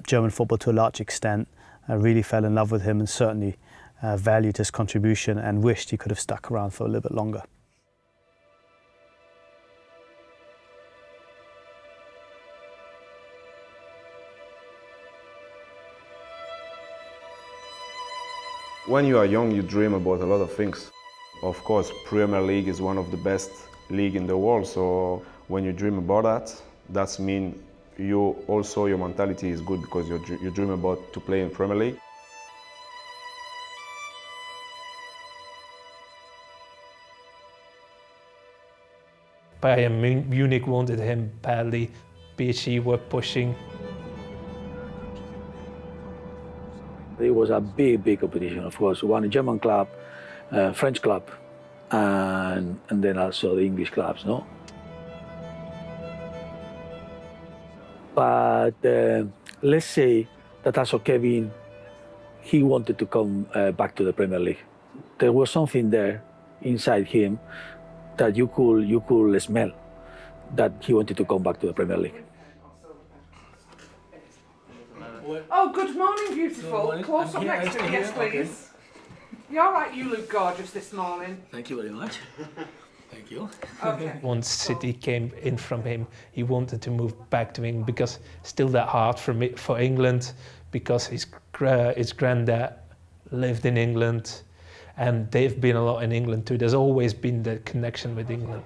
German football, to a large extent, really fell in love with him and certainly valued his contribution and wished he could have stuck around for a little bit longer. When you are young, you dream about a lot of things. Of course, Premier League is one of the best league in the world, so when you dream about that means your mentality is good because you dream about to play in Premier League. Bayern Munich wanted him badly. PSG were pushing. It was a big competition, of course. One German club, French club, and then also the English clubs, no? But let's say that also Kevin, he wanted to come back to the Premier League. There was something there inside him that you could smell that he wanted to come back to the Premier League. Oh, good morning, beautiful. Good morning. Close up I'm here, next to me, I'm yes, here, please. You're right, you look gorgeous this morning. Thank you very much. Thank you. Okay. Once City came in from him, he wanted to move back to England because still that hard for England, because his granddad lived in England, and they've been a lot in England too. There's always been the connection with England.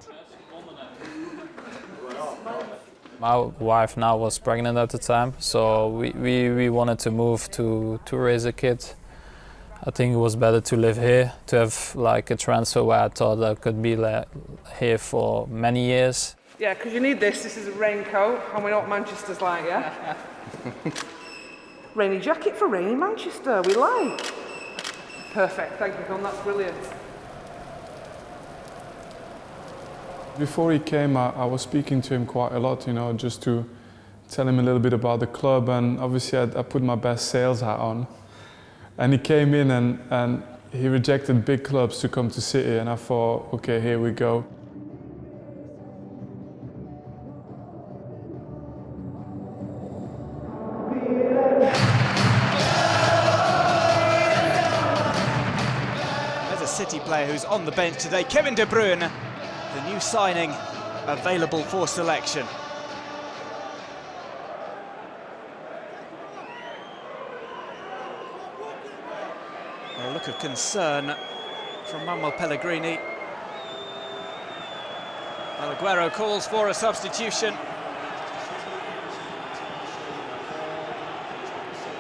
My wife now was pregnant at the time, so we wanted to move to raise a kid. I think it was better to live here, to have like a transfer where I thought I could be here for many years. Yeah, because you need this. This is a raincoat, and we know what Manchester's like, yeah? Rainy jacket for rainy Manchester, we like. Perfect, thank you, Con, that's brilliant. Before he came, I was speaking to him quite a lot, you know, just to tell him a little bit about the club, and obviously I put my best sales hat on. And he came in and he rejected big clubs to come to City, and I thought, okay, here we go. There's a City player who's on the bench today, Kevin De Bruyne, the new signing available for selection. A look of concern from Manuel Pellegrini. Well, Aguero calls for a substitution.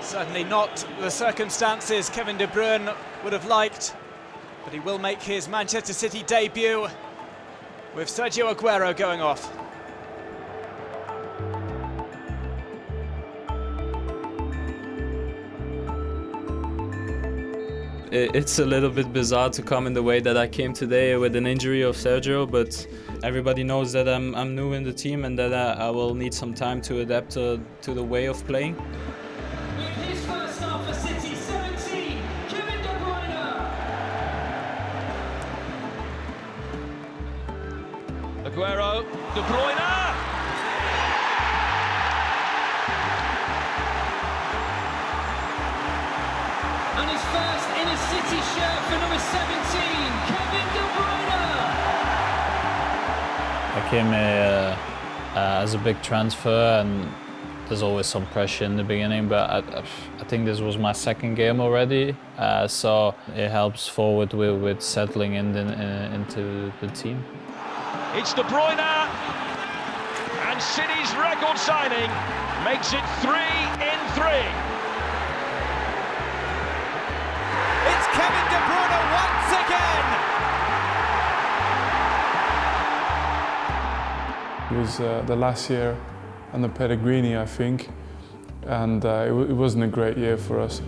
Certainly not the circumstances Kevin De Bruyne would have liked, but he will make his Manchester City debut with Sergio Aguero going off. It's a little bit bizarre to come in the way that I came today with an injury of Sergio, but everybody knows that I'm new in the team and that I will need some time to adapt to the way of playing. With his first start for City, 17, Kevin De Bruyne. Aguero, De Bruyne! And his first in a City shirt for number 17, Kevin De Bruyne. I came here as a big transfer, and there's always some pressure in the beginning, but I think this was my second game already, so it helps forward with settling into the team. It's De Bruyne, and City's record signing makes it 3 in 3. It's Kevin De Bruyne once again! It was the last year under Pellegrini, I think, and it wasn't a great year for us.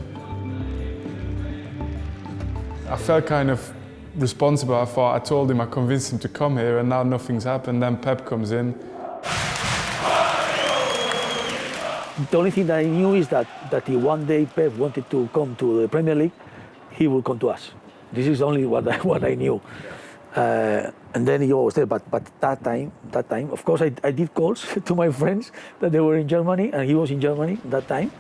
I felt kind of responsible. I told him, I convinced him to come here, and now nothing's happened. Then Pep comes in. The only thing that I knew is that if one day Pep wanted to come to the Premier League, he will come to us. This is only what I knew. And then he always said, but that time, of course, I did calls to my friends that they were in Germany, and he was in Germany that time.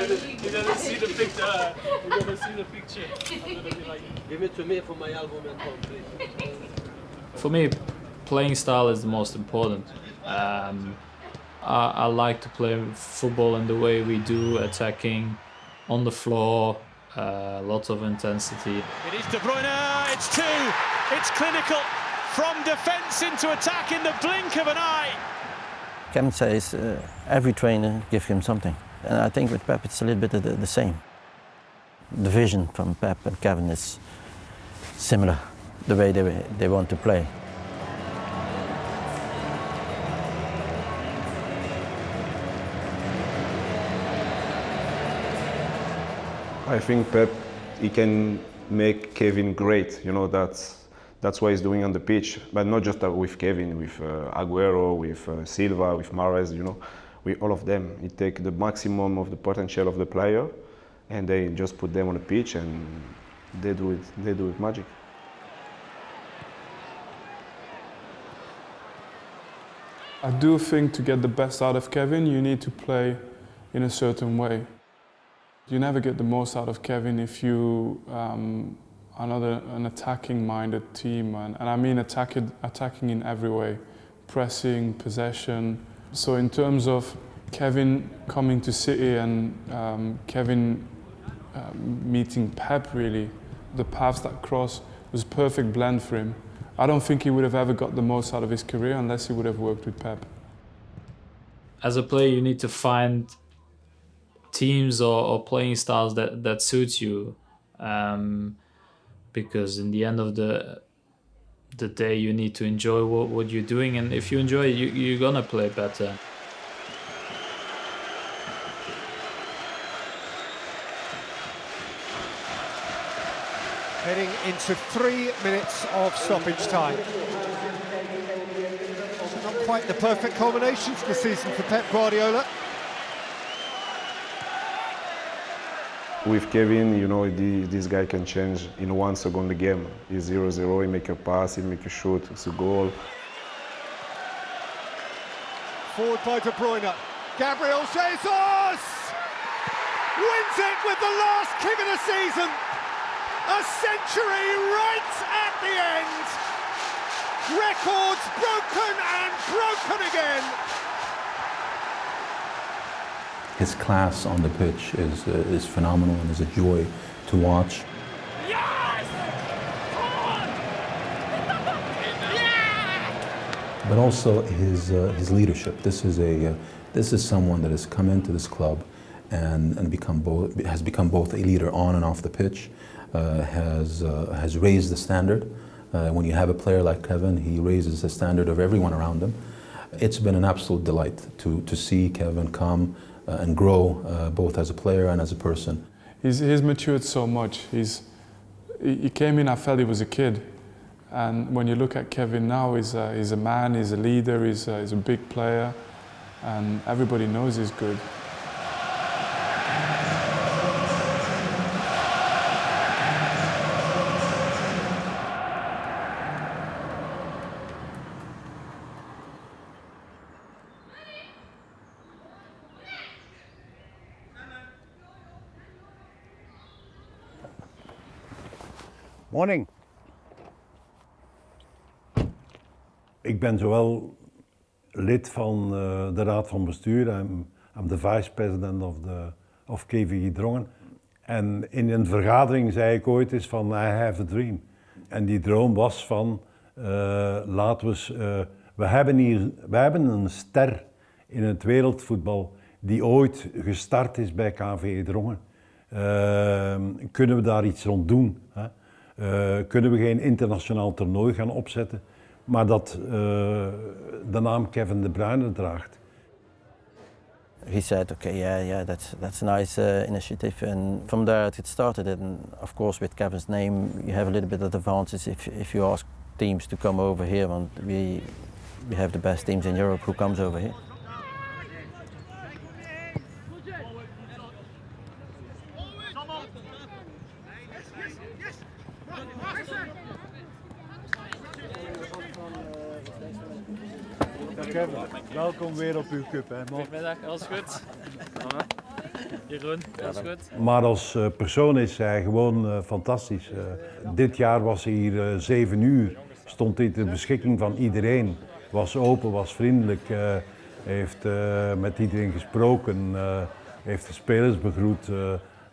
You didn't see the picture. You didn't see the picture. Give it to me for my album at home, please. For me, playing style is the most important. I like to play football in the way we do, attacking, on the floor, lots of intensity. It is De Bruyne, it's 2. It's clinical. From defence into attack in the blink of an eye. Kevin says every trainer gives him something. And I think with Pep it's a little bit of the same. The vision from Pep and Kevin is similar, the way they want to play. I think Pep, he can make Kevin great. You know, that's what he's doing on the pitch. But not just with Kevin, with Aguero, with Silva, with Mahrez. You know, with all of them, he take the maximum of the potential of the player, and they just put them on the pitch, and they do it magic. I do think to get the best out of Kevin, you need to play in a certain way. You never get the most out of Kevin if you are not an attacking-minded team, and I mean attacking in every way, pressing, possession. So in terms of Kevin coming to City and Kevin meeting Pep, really, the paths that cross was a perfect blend for him. I don't think he would have ever got the most out of his career unless he would have worked with Pep. As a player, you need to find teams or playing styles that suits you, because in the end of the day you need to enjoy what you're doing, and if you enjoy it, you're gonna play better. Heading into 3 minutes of stoppage time. Not quite the perfect culmination to the season for Pep Guardiola. With Kevin, you know, this guy can change in 1 second the game. He's 0-0, he make a pass, he make a shoot, it's a goal. Forward by De Bruyne. Gabriel Jesus wins it with the last kick of the season. A century right at the end. Records broken and broken again. His class on the pitch is phenomenal and is a joy to watch. Yes! But also his leadership. This is someone that has come into this club and has become both a leader on and off the pitch. Has raised the standard. When you have a player like Kevin, he raises the standard of everyone around him. It's been an absolute delight to see Kevin come and grow both as a player and as a person. He's matured so much. He came in, I felt he was a kid. And when you look at Kevin now, he's a man, he's a leader, he's a big player, and everybody knows he's good. Morning. Ik ben zowel lid van de raad van bestuur, I'm the vice president of KVG Drongen. En in een vergadering zei ik ooit eens van I have a dream. En die droom was van laten we we hebben een ster in het wereldvoetbal die ooit gestart is bij KVG Drongen. Kunnen we daar iets rond doen? Hè? Kunnen we geen internationaal toernooi gaan opzetten, maar dat de naam Kevin De Bruyne draagt. He said, okay, yeah, that's a nice initiative, and from there it started. And of course, with Kevin's name, you have a little bit of advantage if you ask teams to come over here, and we have the best teams in Europe who comes over here. Kevin, welkom weer op uw cup, hè, man. Goedemiddag, alles goed? Jeroen, alles goed? Maar als persoon is hij gewoon fantastisch. Dit jaar was hij hier 7 uur, stond hij ter beschikking van iedereen. Was open, was vriendelijk, heeft met iedereen gesproken, heeft de spelers begroet.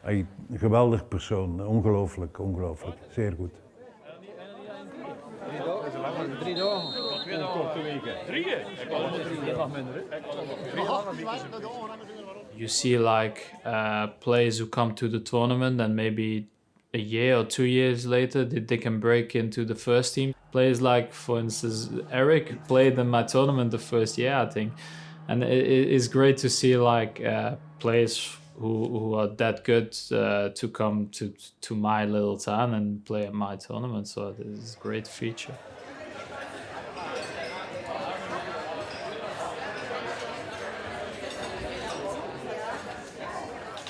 Een geweldig persoon, ongelooflijk, zeer goed. 3 dagen. 2 dagen. 3? Ik kan nog 3 dagen minder. You see like players who come to the tournament and maybe a year or 2 years later they can break into the first team. Players like, for instance, Eric played in my tournament the first year, I think. And it's great to see like players who are that good to come to my little town and play at my tournament. So it's a great feature.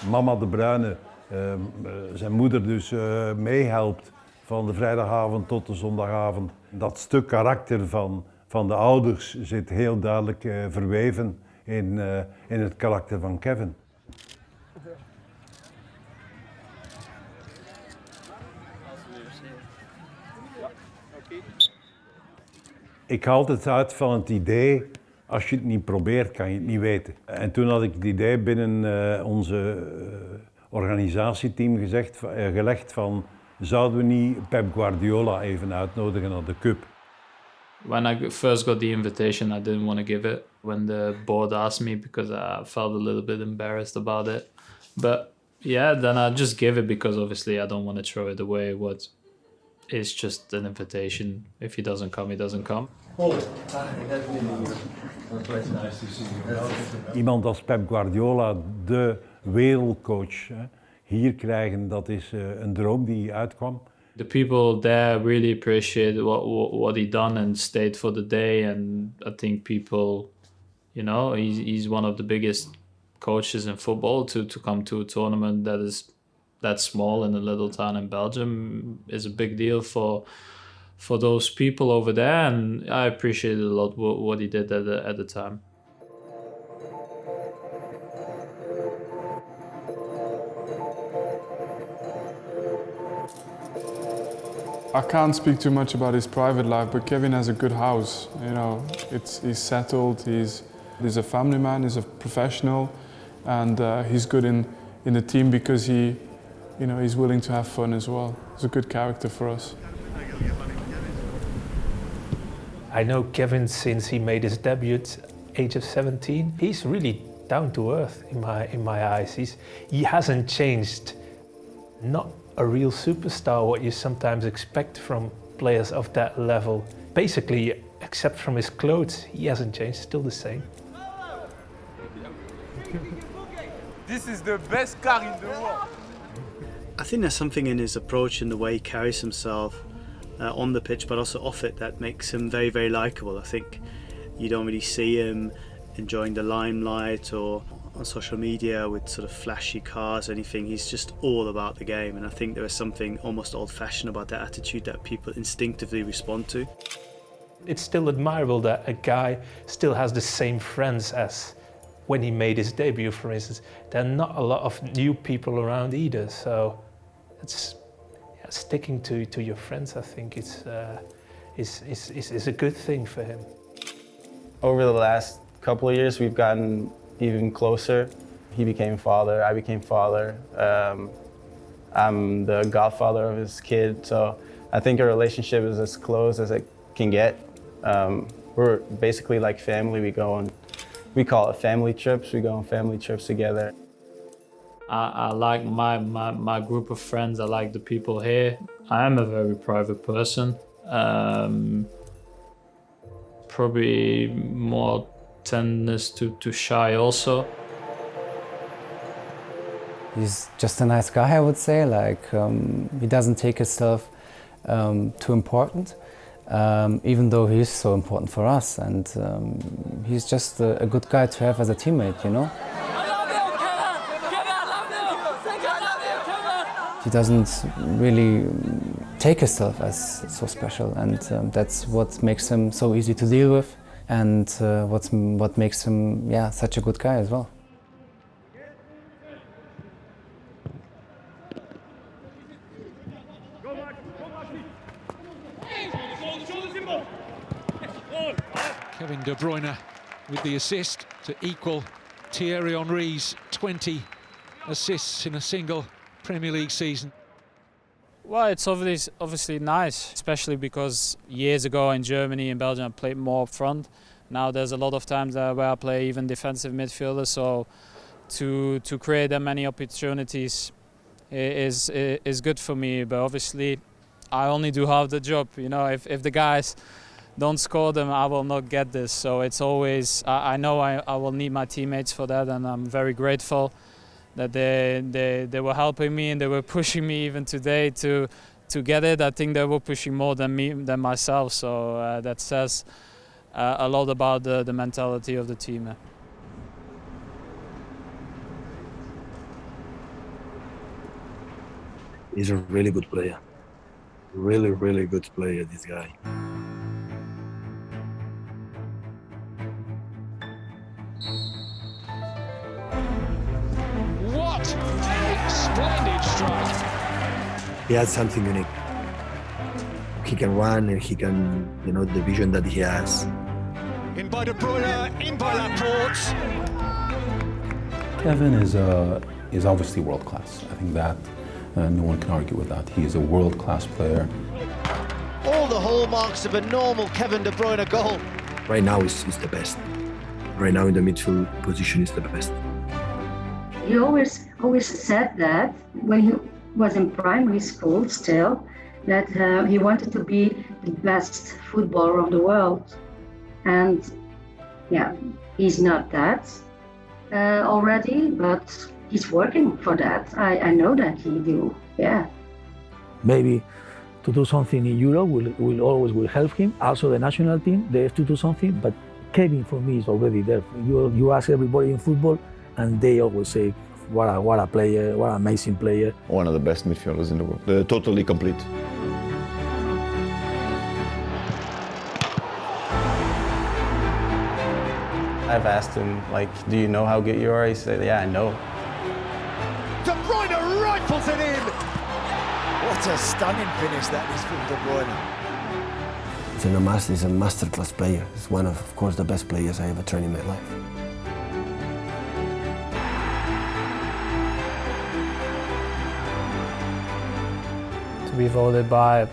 Mama de Bruyne, zijn moeder dus meehelpt van de vrijdagavond tot de zondagavond. Dat stuk karakter van de ouders zit heel duidelijk verweven in het karakter van Kevin. Ik haal het uit van het idee, als je het niet probeert, kan je het niet weten. En toen had ik het idee binnen onze organisatieteam gelegd van, zouden we niet Pep Guardiola even uitnodigen naar de Cup? When I first got the invitation, I didn't want to give it. When the board asked me, because I felt a little bit embarrassed about it. But yeah, then I just give it because obviously I don't want to throw it away. What is just an invitation. If he doesn't come, he doesn't come. Iemand als Pep Guardiola, de wereldcoach, hier krijgen, dat is een droom die uitkwam. The people there really appreciate what he done and stayed for the day, and I think people, you know, he's one of the biggest coaches in football. To come to a tournament that is that small in a little town in Belgium is a big deal for those people over there, and I appreciated a lot what he did at the time. I can't speak too much about his private life, but Kevin has a good house. You know, he's settled. He's a family man. He's a professional, and he's good in the team because he's willing to have fun as well. He's a good character for us. I know Kevin since he made his debut at age of 17. He's really down to earth in my eyes. He hasn't changed. Not a real superstar, what you sometimes expect from players of that level. Basically, except from his clothes, he hasn't changed, still the same. This is the best car in the world. I think there's something in his approach and the way he carries himself on the pitch, but also off it, that makes him very, very likeable. I think you don't really see him enjoying the limelight or on social media with sort of flashy cars or anything. He's just all about the game, and I think there is something almost old-fashioned about that attitude that people instinctively respond to. It's still admirable that a guy still has the same friends as when he made his debut, for instance. There are not a lot of new people around either, so it's sticking to your friends, I think, is a good thing for him. Over the last couple of years, we've gotten even closer. He became father, I became father. I'm the godfather of his kid, so I think our relationship is as close as it can get. We're basically like family. We call it family trips. We go on family trips together. I like my group of friends. I like the people here. I am a very private person. Probably more tenderness to shy also. He's just a nice guy, I would say. Like he doesn't take himself too important, even though he's so important for us. And he's just a good guy to have as a teammate, you know. He doesn't really take himself as so special, and that's what makes him so easy to deal with, and what makes him, such a good guy as well. Kevin De Bruyne with the assist to equal Thierry Henry's 20 assists in a single Premier League season. Well, it's obviously nice, especially because years ago in Germany and Belgium I played more up front. Now there's a lot of times where I play even defensive midfielder, so to create that many opportunities is good for me. But obviously, I only do half the job. You know, if the guys don't score them, I will not get this. So it's always, I know I will need my teammates for that, and I'm very grateful that they were helping me and they were pushing me even today to get it. I think they were pushing more than myself. So that says a lot about the mentality of the team. He's a really good player. Really, really good player, this guy. What a splendid strike! He has something unique. He can run and he can, you know, the vision that he has. In by De Bruyne, in by Laporte. Kevin is obviously world class. I think that no one can argue with that. He is a world class player. All the hallmarks of a normal Kevin De Bruyne goal. Right now he's the best. Right now in the midfield position is the best. He always said that when he was in primary school still, that he wanted to be the best footballer of the world. And yeah, he's not that already, but he's working for that. I know that he do, yeah. Maybe to do something in Europe will always help him. Also the national team, they have to do something, but Kevin for me is already there. You ask everybody in football and they always say, what a player, what an amazing player. One of the best midfielders in the world, totally complete. I've asked him, like, do you know how good you are? He said, yeah, I know. De Bruyne rifles it in! What a stunning finish that is from De Bruyne. He's a masterclass player. He's one of course, the best players I ever trained in my life. To be voted by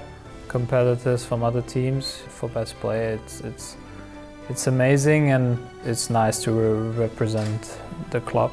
competitors from other teams for best player, it's amazing, and it's nice to represent the club.